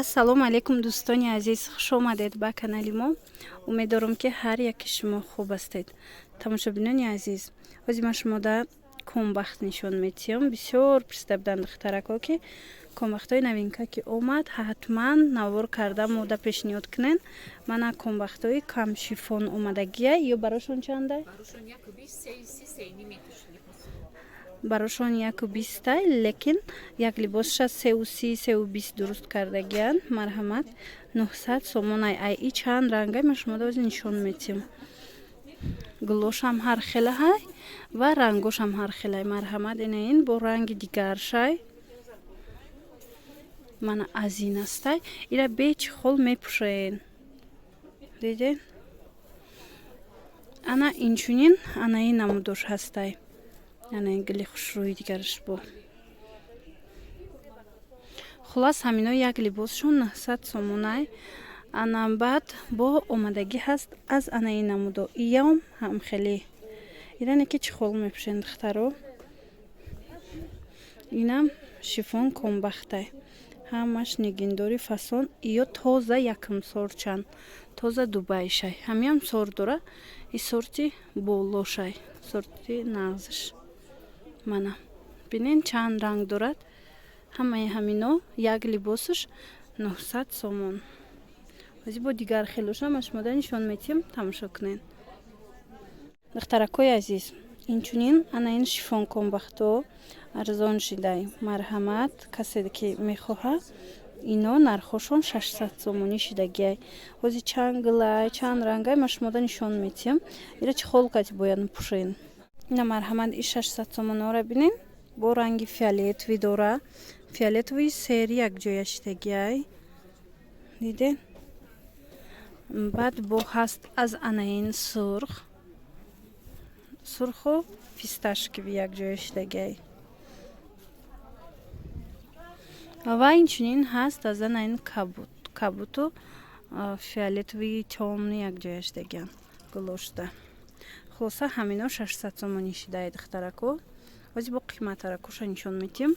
ассалому алайкум дӯстони азиз, хуш омадед ба канали мо. Умедворам ки ҳар яки шумо хуб ҳастед. Тамошобинони азиз, ҳозир ман шумода комбахт нишон медиҳам. Бисёр пурсида буданд духтарако ки комбахтҳои новинка ки омад ҳатман навор карда мода пешниҳод кунен. Мана комбахтҳои кам шифон омадагия ё барошон чанда? Барошон 120, лекин як либосша 330-320 дуруст кардагиян. Марҳамат 900 сомонай. Ай и чанд рангай ма шумода ҳозир нишон медиҳам. Гулошам ҳар хела ҳай ва рангошам ҳар хелай. Марҳамат инаин бо ранги дигаршай. Мана аз ин астай. Ира бечи хол мепушаен. Диден? Ана инчунин анаин намудош ҳастай. Яна гили хушрӯи дигараш бо. Хулас ҳамино як либосшон 900 сомонай. Анам баъд бо омадагӣ ҳаст аз анаи намудо. Иям ҳам хеле. Иране ки чӣ хол мепӯшен духтаро. Инам шифон комбахтай. Ҳамаш нигиндори фасон. Ё тоза якм сорчанд. Тоза дубайшай. Ҳамиам сор дора. И сорти болошай. Сорти нағзиш. Мана бинен чанд ранг дорад. Ҳамаи ҳамино як либосаш 900 сомон. ҳозир бо дигар хелоша ма шумода нишон медиҳам, тамошо кунен. духтаракои азиз, инчунин анаин шифон комбахто арзон шидай. Марҳамат касе ки мехоҳад ино нархошон 600 сомонӣ шидагиай. ҳозир чанд гилай чанд рангай ма шумода нишон медиҳам. ира чӣ холкати бояд пӯшен. Ина марҳамат и 600 сомонора бинен бо ранги фиолетови дора. Фиолетови сери якҷоя шидагиай. Диден? Баъд бо ҳаст аз анаин сурх. Сурху фисташкиви якҷоя шидагиай. Ва инчунин ҳаст аз анаин кабуту фиолетови тёмни якҷоя шидагиан. Гулошда. Хулоса ҳамино 600 сомонӣ шидаи духтарако. ҳозир бо қиматаракоша нишон медиҳам.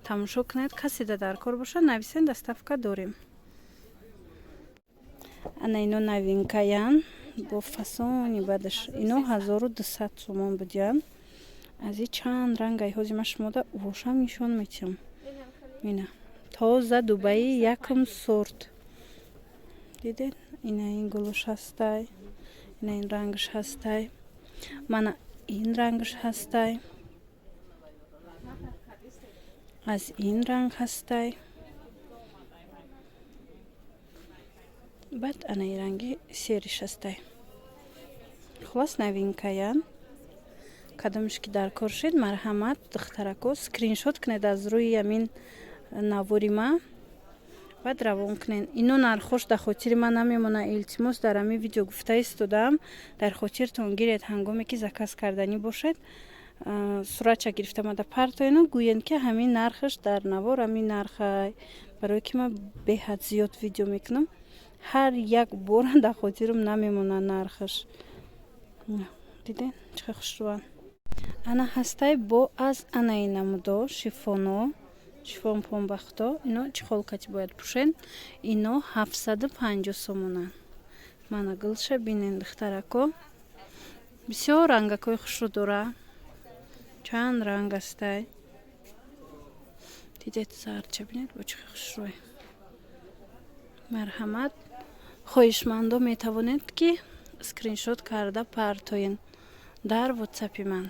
Тамошо кунед, касида дар кор боша нависен, доставка дорем. Ана ино новинкаян бо фасони бадаш. Ино 1200 сомон будиян. Аз и чанд рангай ҳозир ма шумода вошам нишон медиҳам. Ина тоза дубаи якм сорт. Дидед? Ина ин гулош ҳастай. Ина ин рангаш ҳастай. Мана ин рангаш ҳастай. Аз ин ранг ҳастай. Баъд анаи ранги сериш ҳастай. Хулос новинкаян. Кадомаш ки дар кор шид, марҳамат духтарако скриншот кунед аз рӯи амин навори ма. Баъд равон кунен. Ино нархош дар хотири ман намемона. Илтимос дар ҳамин видео гуфта истодам. Дар хотиртон гиред ҳангоме ки заказ карданӣ бошед. Суратша гирифта мада партоено гӯянд ки ҳамин нархаш дар навор ҳамин нархай. Барое ки ман беҳад зиёд видео мекунам. ҳар як бор дар хотирам намемона нархаш. Диден чӣ хушрӯан. Ана ҳастай бо аз анаи намудо шифоно. Шифон комбахто. Ино чӣ холкати бояд пӯшен. Ино 750 сомонан. Мана гулша бинен духтарако. Бисёр рангакои хушрӯ дора. Чанд ранг ҳастай. Дидед зарча бинед бо чӣ хушрӯе. Марҳамат хоҳишмандо метавонед ки скриншот карда партоен дар ватсапи ман.